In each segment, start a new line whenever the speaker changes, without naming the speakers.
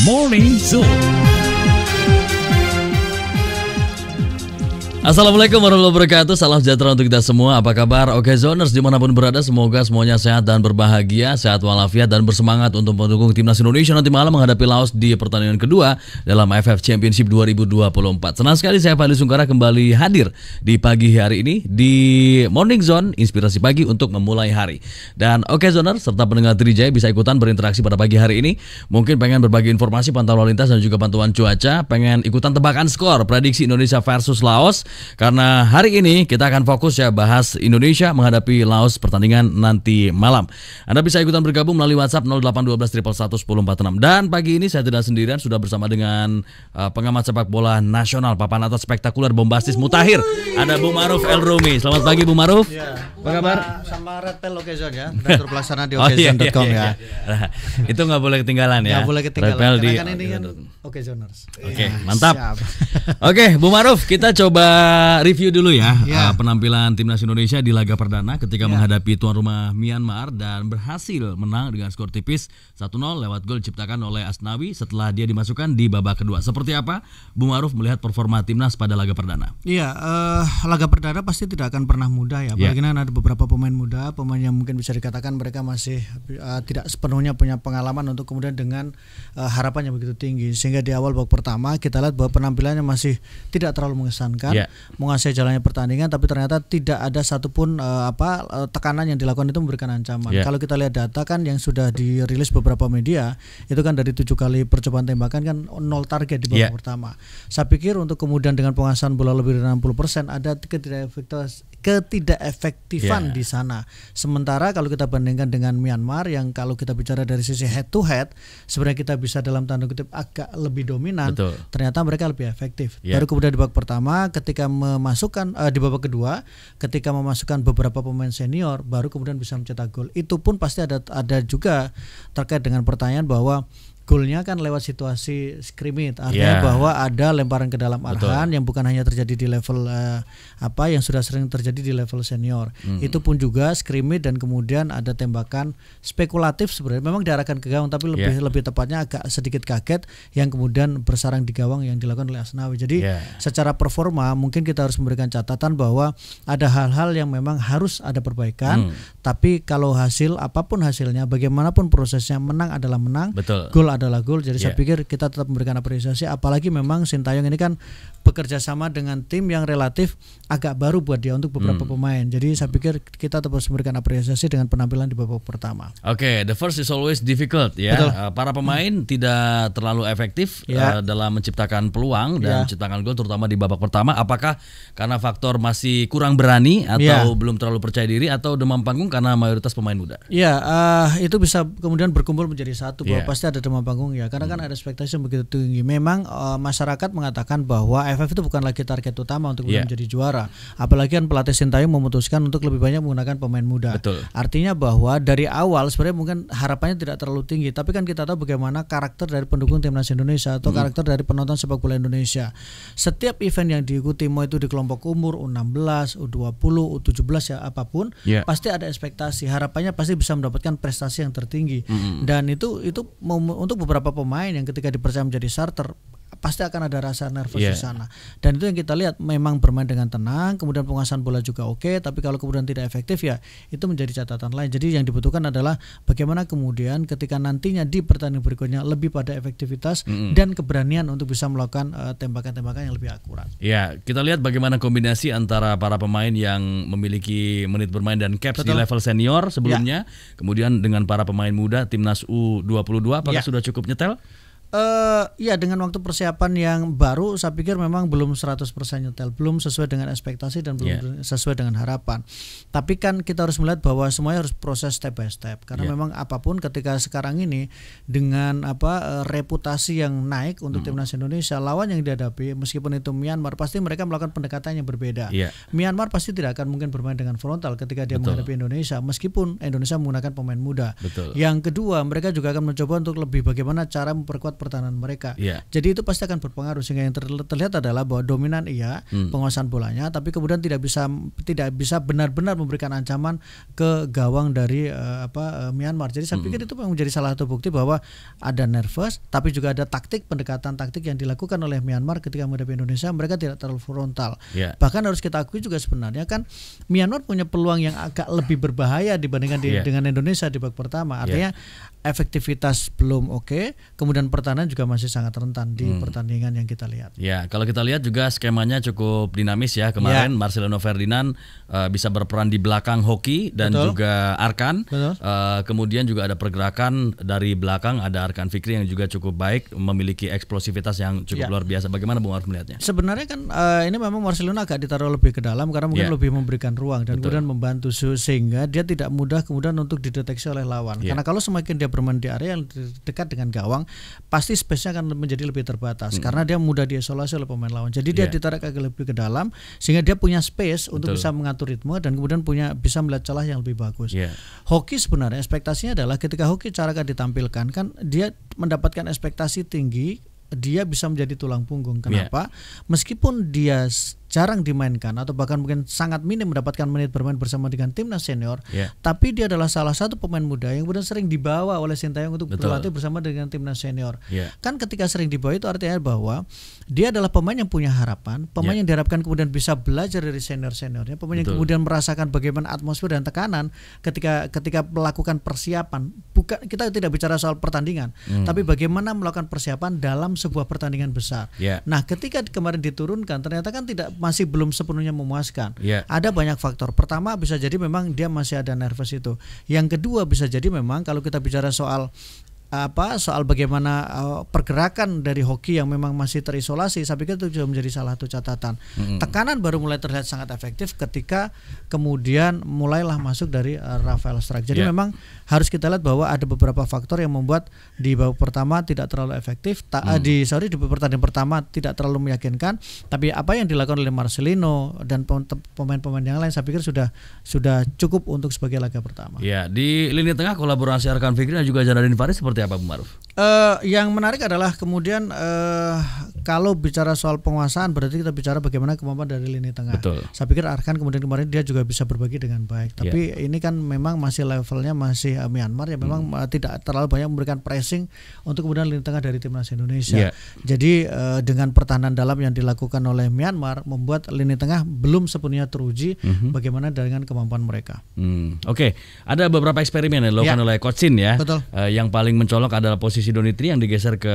Morning Zone. Assalamualaikum warahmatullahi wabarakatuh. Salam sejahtera untuk kita semua. Apa kabar? Oke Zoners dimanapun berada, semoga semuanya sehat dan berbahagia, sehat walafiat dan bersemangat untuk mendukung timnas Indonesia nanti malam menghadapi Laos di pertandingan kedua dalam AFF Championship 2024. Senang sekali saya Fadli Sungkara kembali hadir di pagi hari ini di Morning Zone, inspirasi pagi untuk memulai hari. Dan oke Zoners serta pendengar Trijaya bisa ikutan berinteraksi pada pagi hari ini. Mungkin pengen berbagi informasi pantauan lalu lintas dan juga pantauan cuaca, pengen ikutan tebakan skor prediksi Indonesia versus Laos. Karena hari ini kita akan fokus ya bahas Indonesia menghadapi Laos pertandingan nanti malam. Anda bisa ikutan bergabung melalui WhatsApp 0812 111 1046. Dan pagi ini saya tidak sendirian, sudah bersama dengan pengamat sepak bola nasional, papan atas spektakuler bombastis Mutakhir. Ada Bu Ma'ruf El Rumi. Selamat pagi Bu Ma'ruf.
Ya,
apa kabar?
Sama Red Pill Occasion ya, direktur pelaksana di occasion.com ya.
Itu nggak boleh ketinggalan ya.
Nggak boleh ketinggalan.
Red Pill di
kan ini kan Occasioners.
Oke, mantap. Oke, Bu Ma'ruf, kita coba review dulu ya, penampilan timnas Indonesia di laga perdana ketika menghadapi tuan rumah Myanmar dan berhasil menang dengan skor tipis 1-0 lewat gol diciptakan oleh Asnawi setelah dia dimasukkan di babak kedua. Seperti apa Bu Ma'ruf melihat performa timnas pada laga perdana?
Iya, laga perdana pasti tidak akan pernah mudah ya. Apalagi ada beberapa pemain muda, pemain yang mungkin bisa dikatakan mereka masih tidak sepenuhnya punya pengalaman untuk kemudian dengan harapan yang begitu tinggi. Sehingga di awal babak pertama kita lihat bahwa penampilannya masih tidak terlalu mengesankan. Menguasai jalannya pertandingan, tapi ternyata tidak ada satupun tekanan yang dilakukan itu memberikan ancaman. Kalau kita lihat data kan yang sudah dirilis beberapa media itu kan dari 7 kali percobaan tembakan kan 0 target di babak pertama. Saya pikir untuk kemudian dengan penguasaan bola lebih dari 60% ada ketidakefektifan di sana. Sementara kalau kita bandingkan dengan Myanmar yang kalau kita bicara dari sisi head to head sebenarnya kita bisa dalam tanda kutip agak lebih dominan. Ternyata mereka lebih efektif. Baru kemudian di babak pertama ketika memasukkan di babak kedua ketika memasukkan beberapa pemain senior baru kemudian bisa mencetak gol. Itu pun pasti ada juga terkait dengan pertanyaan bahwa golnya kan lewat situasi scrimmage, artinya bahwa ada lemparan ke dalam arahan yang bukan hanya terjadi di level yang sudah sering terjadi di level senior. Itu pun juga scrimmage dan kemudian ada tembakan spekulatif sebenarnya memang diarahkan ke gawang tapi lebih tepatnya agak sedikit kaget yang kemudian bersarang di gawang yang dilakukan oleh Asnawi. Jadi secara performa mungkin kita harus memberikan catatan bahwa ada hal-hal yang memang harus ada perbaikan, tapi kalau hasil apapun hasilnya bagaimanapun prosesnya menang adalah menang. Gol adalah gol, jadi saya pikir kita tetap memberikan apresiasi. Apalagi memang Sintayong ini kan bekerja sama dengan tim yang relatif agak baru buat dia untuk beberapa pemain. Jadi saya pikir kita tetap harus memberikan apresiasi dengan penampilan di babak pertama.
Oke, the first is always difficult ya. Para pemain tidak terlalu efektif dalam menciptakan peluang dan menciptakan gol terutama di babak pertama. Apakah karena faktor masih kurang berani atau belum terlalu percaya diri atau demam panggung karena mayoritas pemain muda?
Itu bisa kemudian berkumpul menjadi satu bahwa pasti ada demam panggung ya, karena kan ada ekspektasi yang begitu tinggi. Memang masyarakat mengatakan bahwa AFF itu bukan lagi target utama untuk menjadi juara. Apalagi kan pelatih Sintayong memutuskan untuk lebih banyak menggunakan pemain muda. Artinya bahwa dari awal sebenarnya mungkin harapannya tidak terlalu tinggi, tapi kan kita tahu bagaimana karakter dari pendukung timnas Indonesia atau karakter dari penonton sepak bola Indonesia. Setiap event yang diikuti mau itu di kelompok umur U16, U20, U17 apapun, pasti ada ekspektasi. Harapannya pasti bisa mendapatkan prestasi yang tertinggi. Dan itu untuk beberapa pemain yang ketika dipercaya menjadi starter pasti akan ada rasa nervous di sana. Dan itu yang kita lihat memang bermain dengan tenang, kemudian penguasaan bola juga oke, tapi kalau kemudian tidak efektif ya itu menjadi catatan lain. Jadi yang dibutuhkan adalah bagaimana kemudian ketika nantinya di pertandingan berikutnya lebih pada efektivitas dan keberanian untuk bisa melakukan tembakan-tembakan yang lebih akurat.
Ya, kita lihat bagaimana kombinasi antara para pemain yang memiliki menit bermain dan caps di level senior sebelumnya, kemudian dengan para pemain muda timnas U22, apakah sudah cukup nyetel?
Dengan waktu persiapan yang baru saya pikir memang belum 100% nyetel, belum sesuai dengan ekspektasi dan belum sesuai dengan harapan. Tapi kan kita harus melihat bahwa semuanya harus proses step by step, karena memang apapun ketika sekarang ini dengan reputasi yang naik untuk timnas Indonesia, lawan yang dihadapi meskipun itu Myanmar pasti mereka melakukan pendekatan yang berbeda. Myanmar pasti tidak akan mungkin bermain dengan frontal ketika dia menghadapi Indonesia meskipun Indonesia menggunakan pemain muda. Yang kedua, mereka juga akan mencoba untuk lebih bagaimana cara memperkuat pertahanan mereka. Jadi itu pasti akan berpengaruh, sehingga yang terlihat adalah bahwa dominan penguasaan bolanya, tapi kemudian tidak bisa benar-benar memberikan ancaman ke gawang dari Myanmar. Jadi saya pikir itu menjadi salah satu bukti bahwa ada nervous, tapi juga ada pendekatan taktik yang dilakukan oleh Myanmar ketika menghadapi Indonesia. Mereka tidak terlalu frontal. Bahkan harus kita akui juga sebenarnya kan Myanmar punya peluang yang agak lebih berbahaya dibandingkan dengan Indonesia di babak pertama. Artinya efektivitas belum oke, kemudian pertahanan juga masih sangat rentan di pertandingan yang kita lihat.
Ya, kalau kita lihat juga skemanya cukup dinamis ya. Kemarin Marcelino Ferdinand bisa berperan di belakang Hoki dan juga Arkan. Kemudian juga ada pergerakan dari belakang, ada Arkan Fikri yang juga cukup baik, memiliki eksplosivitas yang cukup luar biasa. Bagaimana Bung Maruf melihatnya?
Sebenarnya kan ini memang Marcelino agak ditaruh lebih ke dalam karena mungkin lebih memberikan ruang dan kemudian membantu sehingga dia tidak mudah kemudian untuk dideteksi oleh lawan. Karena kalau semakin dia bermain di area yang dekat dengan gawang, pasti space-nya akan menjadi lebih terbatas karena dia mudah diisolasi oleh pemain lawan. Jadi dia ditarik agak lebih ke dalam sehingga dia punya space untuk bisa mengatur ritme dan kemudian bisa melihat celah yang lebih bagus. Hoki sebenarnya ekspektasinya adalah ketika Hoki cara ditampilkan kan dia mendapatkan ekspektasi tinggi, dia bisa menjadi tulang punggung. Kenapa? Meskipun dia jarang dimainkan atau bahkan mungkin sangat minim mendapatkan menit bermain bersama dengan timnas senior, tapi dia adalah salah satu pemain muda yang kemudian sering dibawa oleh Sintayong untuk berlatih bersama dengan timnas senior. Kan ketika sering dibawa itu artinya bahwa dia adalah pemain yang punya harapan, pemain yang diharapkan kemudian bisa belajar dari senior-seniornya, pemain yang kemudian merasakan bagaimana atmosfer dan tekanan ketika melakukan persiapan. Bukan, kita tidak bicara soal pertandingan, tapi bagaimana melakukan persiapan dalam sebuah pertandingan besar. Nah, ketika kemarin diturunkan ternyata kan masih belum sepenuhnya memuaskan. Ada banyak faktor. Pertama bisa jadi memang dia masih ada nervous itu. Yang kedua bisa jadi memang kalau kita bicara soal bagaimana pergerakan dari Hoki yang memang masih terisolasi, saya pikir itu juga menjadi salah satu catatan. Tekanan baru mulai terlihat sangat efektif ketika kemudian mulailah masuk dari Rafael Struijk. Jadi memang harus kita lihat bahwa ada beberapa faktor yang membuat di babak pertama tidak terlalu efektif. Di pertandingan pertama tidak terlalu meyakinkan. Tapi apa yang dilakukan oleh Marcelino dan pemain-pemain yang lain, saya pikir sudah cukup untuk sebagai laga pertama.
Ya, di lini tengah kolaborasi Arkan Fikri dan juga Jadadin Faris seperti apa, Bung Maruf?
Yang menarik adalah kemudian kalau bicara soal penguasaan berarti kita bicara bagaimana kemampuan dari lini tengah. Saya pikir Arkan kemarin dia juga bisa berbagi dengan baik. Tapi ini kan memang masih levelnya masih Myanmar yang memang tidak terlalu banyak memberikan pressing untuk kemudian lini tengah dari timnas Indonesia. Jadi dengan pertahanan dalam yang dilakukan oleh Myanmar membuat lini tengah belum sepenuhnya teruji bagaimana dengan kemampuan mereka.
Oke, ada beberapa eksperimen yang dilakukan oleh Coach Shin ya. Yang paling mencolok adalah posisi Donitri yang digeser ke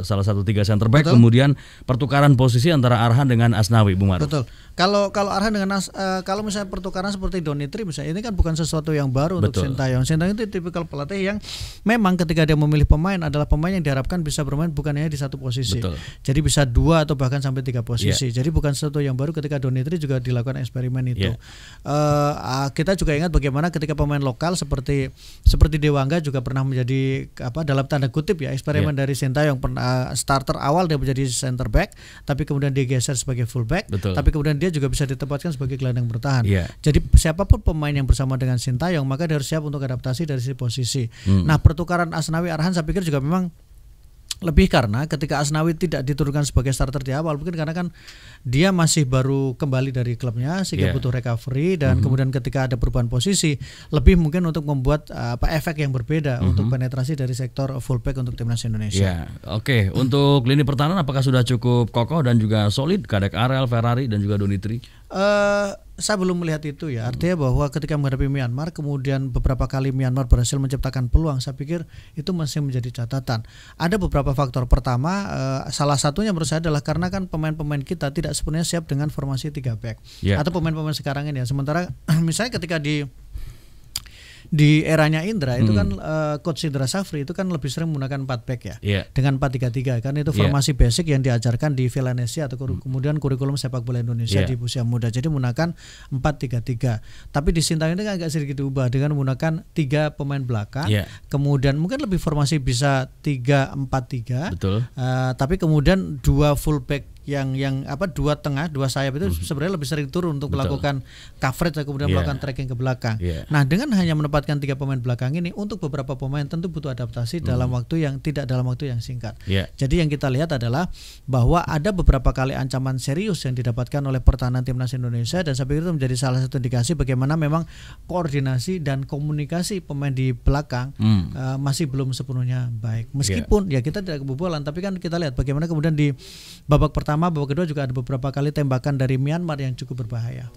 salah satu 3 center back, kemudian pertukaran posisi antara Arhan dengan Asnawi, Bung Maruf.
Kalau Arhan dengan kalau misalnya pertukaran seperti Donitri misalnya, ini kan bukan sesuatu yang baru untuk Sintayong. Sintayong itu tipikal pelatih yang memang ketika dia memilih pemain adalah pemain yang diharapkan bisa bermain bukan hanya di satu posisi. Jadi bisa 2 atau bahkan sampai 3 posisi. Jadi bukan sesuatu yang baru ketika Donitri juga dilakukan eksperimen itu. Kita juga ingat bagaimana ketika pemain lokal seperti Dewangga juga pernah menjadi dalam tanda kutip ya eksperimen dari Sintayong. Starter awal dia menjadi center back, tapi kemudian dia geser sebagai full back, tapi kemudian dia juga bisa ditempatkan sebagai gelandang bertahan. Jadi siapapun pemain yang bersama dengan Sintayong maka dia harus siap untuk adaptasi dari sisi posisi. Nah, pertukaran Asnawi Arhan saya pikir juga memang lebih karena ketika Asnawi tidak diturunkan sebagai starter di awal mungkin karena kan dia masih baru kembali dari klubnya sehingga butuh recovery dan kemudian ketika ada perubahan posisi lebih mungkin untuk membuat efek yang berbeda untuk penetrasi dari sektor fullback untuk timnas Indonesia.
Oke. Untuk lini pertahanan apakah sudah cukup kokoh dan juga solid? Kadek Arel, Ferrari dan juga Donitri?
Saya belum melihat itu ya. Artinya bahwa ketika menghadapi Myanmar kemudian beberapa kali Myanmar berhasil menciptakan peluang, saya pikir itu masih menjadi catatan. Ada beberapa faktor. Pertama, salah satunya menurut saya adalah karena kan pemain-pemain kita tidak sepenuhnya siap dengan formasi 3 back atau pemain-pemain sekarang ini ya. Sementara misalnya ketika di eranya Indra itu kan Coach Indra Safri itu kan lebih sering menggunakan 4 back ya, dengan 4-3-3 kan itu formasi basic yang diajarkan di Villanesia atau kemudian kurikulum sepak bola Indonesia di usia muda. Jadi menggunakan 4-3-3. Tapi di Sintayong itu agak sedikit diubah dengan menggunakan 3 pemain belakang, kemudian mungkin lebih formasi bisa 3-4-3, tapi kemudian 2 full back dua tengah, dua sayap itu sebenarnya lebih sering turun untuk melakukan coverage dan kemudian melakukan tracking ke belakang. Nah, dengan hanya menempatkan 3 pemain belakang ini, untuk beberapa pemain tentu butuh adaptasi dalam waktu yang singkat. Jadi yang kita lihat adalah bahwa ada beberapa kali ancaman serius yang didapatkan oleh pertahanan timnas Indonesia, dan saya pikir itu menjadi salah satu indikasi bagaimana memang koordinasi dan komunikasi pemain di belakang masih belum sepenuhnya baik. Meskipun ya kita tidak kebobolan, tapi kan kita lihat bagaimana kemudian di babak pertama, babak kedua juga ada beberapa kali tembakan dari Myanmar yang cukup berbahaya.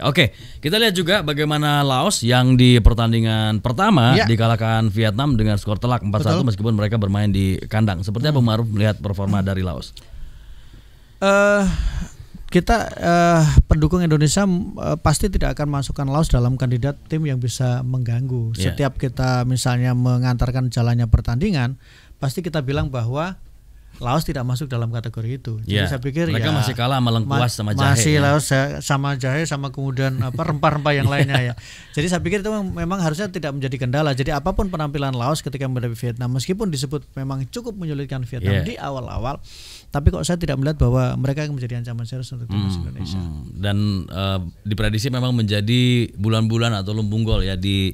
Oke, kita lihat juga bagaimana Laos yang di pertandingan pertama dikalahkan Vietnam dengan skor telak 4-1 meskipun mereka bermain di kandang. Seperti apa Maruf melihat performa dari Laos?
Kita pendukung Indonesia pasti tidak akan masukkan Laos dalam kandidat tim yang bisa mengganggu. Setiap kita misalnya mengantarkan jalannya pertandingan, pasti kita bilang bahwa Laos tidak masuk dalam kategori itu. Jadi saya pikir
mereka masih kalah sama lengkuas sama jahe.
Masih Laos sama jahe sama kemudian rempah-rempah yang lainnya ya. Jadi saya pikir itu memang harusnya tidak menjadi kendala. Jadi apapun penampilan Laos ketika menghadapi Vietnam, meskipun disebut memang cukup menyulitkan Vietnam di awal-awal, tapi kok saya tidak melihat bahwa mereka akan menjadi ancaman serius untuk timnas Indonesia.
Dan diprediksi memang menjadi bulan-bulan atau lumbung gol ya di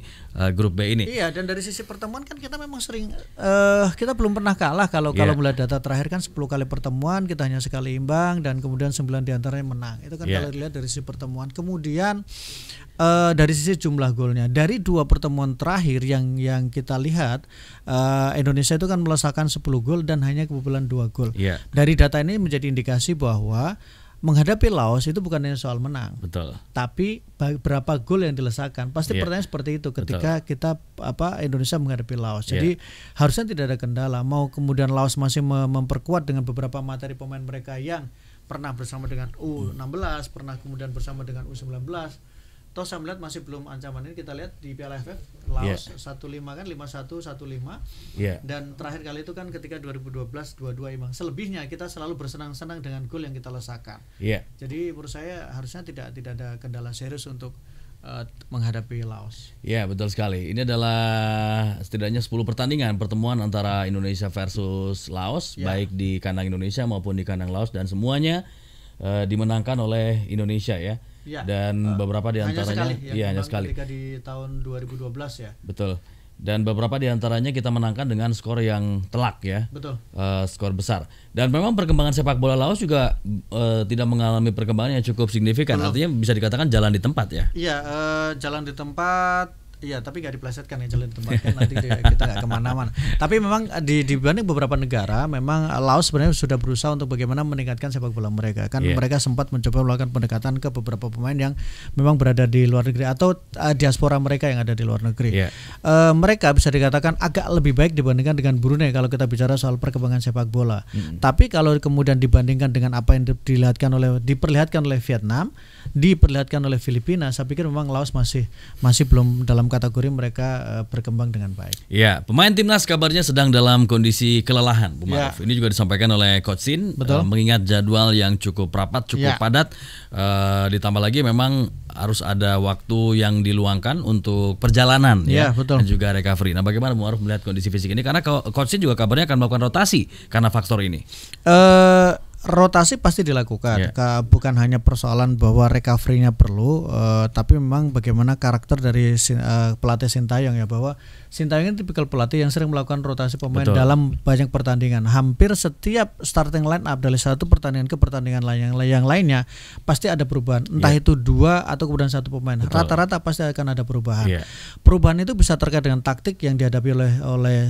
grup B ini.
Iya, dan dari sisi pertemuan kan kita memang sering kita belum pernah kalah kalau melihat data terakhir kan 10 kali pertemuan kita hanya sekali imbang dan kemudian 9 diantaranya menang. Itu kan kalau dilihat dari sisi pertemuan. Kemudian dari sisi jumlah golnya, dari 2 pertemuan terakhir yang kita lihat, Indonesia itu kan melesakkan 10 gol dan hanya kebobolan 2 gol. Dari data ini menjadi indikasi bahwa menghadapi Laos itu bukan hanya soal menang, tapi berapa gol yang dilesakan. Pasti pertanyaan seperti itu ketika kita Indonesia menghadapi Laos. Jadi harusnya tidak ada kendala. Mau kemudian Laos masih memperkuat dengan beberapa materi pemain mereka yang pernah bersama dengan U16, pernah kemudian bersama dengan U19. Toh saya melihat masih belum ancaman ini. Kita lihat di Piala AFF Laos 1-5 kan 5-1 1-5 dan terakhir kali itu kan ketika 2012 2-2 imbang. Selebihnya kita selalu bersenang-senang dengan gol yang kita lesakan. Jadi menurut saya harusnya tidak ada kendala serius untuk menghadapi Laos.
Betul sekali. Ini adalah setidaknya 10 pertandingan pertemuan antara Indonesia versus Laos, baik di kandang Indonesia maupun di kandang Laos, dan semuanya dimenangkan oleh Indonesia ya. Dan beberapa diantaranya hanya sekali.
Ketika di tahun 2012 ya.
Betul. Dan beberapa diantaranya kita menangkan dengan skor yang telak ya.
Betul.
Skor besar. Dan memang perkembangan sepak bola Laos juga tidak mengalami perkembangan yang cukup signifikan. Artinya bisa dikatakan jalan di tempat ya.
Iya, jalan di tempat. Iya, tapi nggak diplesetkan ya jalan di tempat kan nanti kita nggak kemana-mana. Tapi memang dibanding beberapa negara, memang Laos sebenarnya sudah berusaha untuk bagaimana meningkatkan sepak bola mereka. Kan mereka sempat mencoba melakukan pendekatan ke beberapa pemain yang memang berada di luar negeri atau diaspora mereka yang ada di luar negeri. Mereka bisa dikatakan agak lebih baik dibandingkan dengan Brunei kalau kita bicara soal perkembangan sepak bola. Tapi kalau kemudian dibandingkan dengan apa yang diperlihatkan oleh Vietnam, diperlihatkan oleh Filipina, saya pikir memang Laos masih belum dalam kategori mereka berkembang dengan baik.
Pemain timnas kabarnya sedang dalam kondisi kelelahan, Bu Maruf. Ini juga disampaikan oleh Coach Sin, mengingat jadwal yang cukup rapat, cukup padat, ditambah lagi memang harus ada waktu yang diluangkan untuk perjalanan dan juga recovery. Nah, bagaimana Bu Maruf melihat kondisi fisik ini? Karena Coach Sin juga kabarnya akan melakukan rotasi karena faktor ini.
Rotasi pasti dilakukan, bukan hanya persoalan bahwa recovery-nya perlu, tapi memang bagaimana karakter dari pelatih Sintayong ya, bahwa Sintayong ini tipikal pelatih yang sering melakukan rotasi pemain dalam banyak pertandingan. Hampir setiap starting line up dari satu pertandingan ke pertandingan yang lainnya pasti ada perubahan, entah itu 2 atau kemudian 1 pemain. Rata-rata pasti akan ada perubahan. Perubahan itu bisa terkait dengan taktik yang dihadapi oleh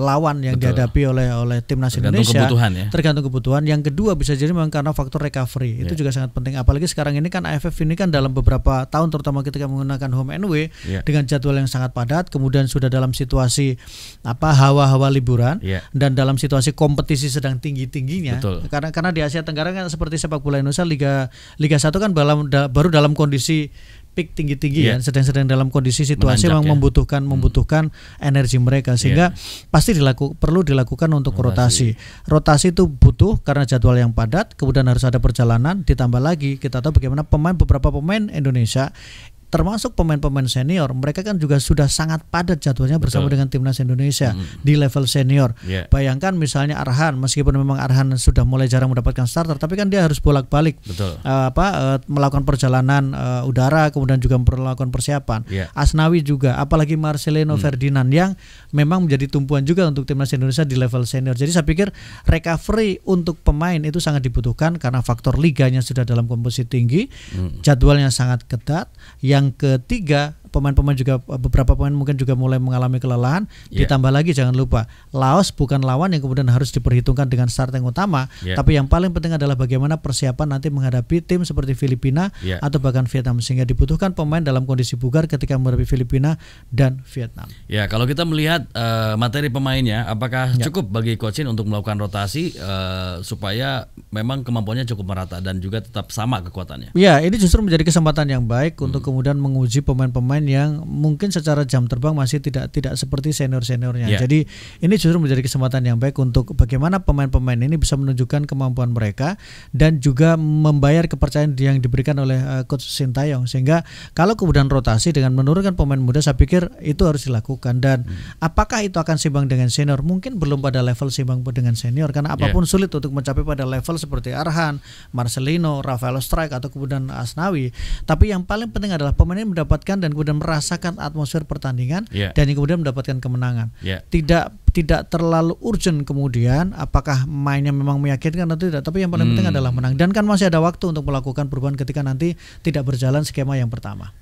lawan yang dihadapi oleh timnas Indonesia. Tergantung kebutuhan. Yang kedua bisa jadi memang karena faktor recovery. Itu juga sangat penting. Apalagi sekarang ini kan AFF ini kan dalam beberapa tahun terutama ketika menggunakan home and away dengan jadwal yang sangat padat, kemudian sudah dalam situasi hawa-hawa liburan dan dalam situasi kompetisi sedang tinggi-tingginya. Karena di Asia Tenggara kan seperti sepak bola Indonesia Liga 1 kan baru dalam kondisi peak tinggi-tinggi sedang dalam kondisi situasi memang membutuhkan energi mereka, sehingga pasti perlu dilakukan untuk rotasi. Rotasi itu butuh karena jadwal yang padat, kemudian harus ada perjalanan, ditambah lagi kita tahu bagaimana beberapa pemain Indonesia termasuk pemain-pemain senior, mereka kan juga sudah sangat padat jadwalnya bersama dengan timnas Indonesia di level senior. Bayangkan misalnya Arhan, meskipun memang Arhan sudah mulai jarang mendapatkan starter, tapi kan dia harus bolak-balik melakukan perjalanan udara, kemudian juga melakukan persiapan. Asnawi juga, apalagi Marcelino Ferdinand yang memang menjadi tumpuan juga untuk timnas Indonesia di level senior. Jadi saya pikir recovery untuk pemain itu sangat dibutuhkan karena faktor liganya sudah dalam komposisi tinggi, jadwalnya sangat ketat. Yang ketiga, pemain-pemain juga, beberapa pemain mungkin juga mulai mengalami kelelahan. Ditambah lagi jangan lupa, Laos bukan lawan yang kemudian harus diperhitungkan dengan starting utama, tapi yang paling penting adalah bagaimana persiapan nanti menghadapi tim seperti Filipina atau bahkan Vietnam, sehingga dibutuhkan pemain dalam kondisi bugar ketika menghadapi Filipina dan Vietnam.
Ya, kalau kita melihat materi pemainnya, apakah cukup bagi Coach Shin untuk melakukan rotasi supaya memang kemampuannya cukup merata dan juga tetap sama kekuatannya?
Ya, ini justru menjadi kesempatan yang baik untuk kemudian menguji pemain-pemain yang mungkin secara jam terbang masih tidak seperti senior-seniornya. Jadi ini justru menjadi kesempatan yang baik untuk bagaimana pemain-pemain ini bisa menunjukkan kemampuan mereka dan juga membayar kepercayaan yang diberikan oleh Coach Sintayong, sehingga kalau kemudian rotasi dengan menurunkan pemain muda, saya pikir itu harus dilakukan. Dan apakah itu akan seimbang dengan senior? Mungkin belum pada level seimbang dengan senior, karena apapun sulit untuk mencapai pada level seperti Arhan, Marcelino, Rafael Strike atau kemudian Asnawi. Tapi yang paling penting adalah pemain ini mendapatkan dan kemudian merasakan atmosfer pertandingan dan yang kemudian mendapatkan kemenangan. Tidak terlalu urgent kemudian apakah mainnya memang meyakinkan atau tidak, tapi yang paling penting adalah menang. Dan kan masih ada waktu untuk melakukan perubahan ketika nanti tidak berjalan skema yang pertama.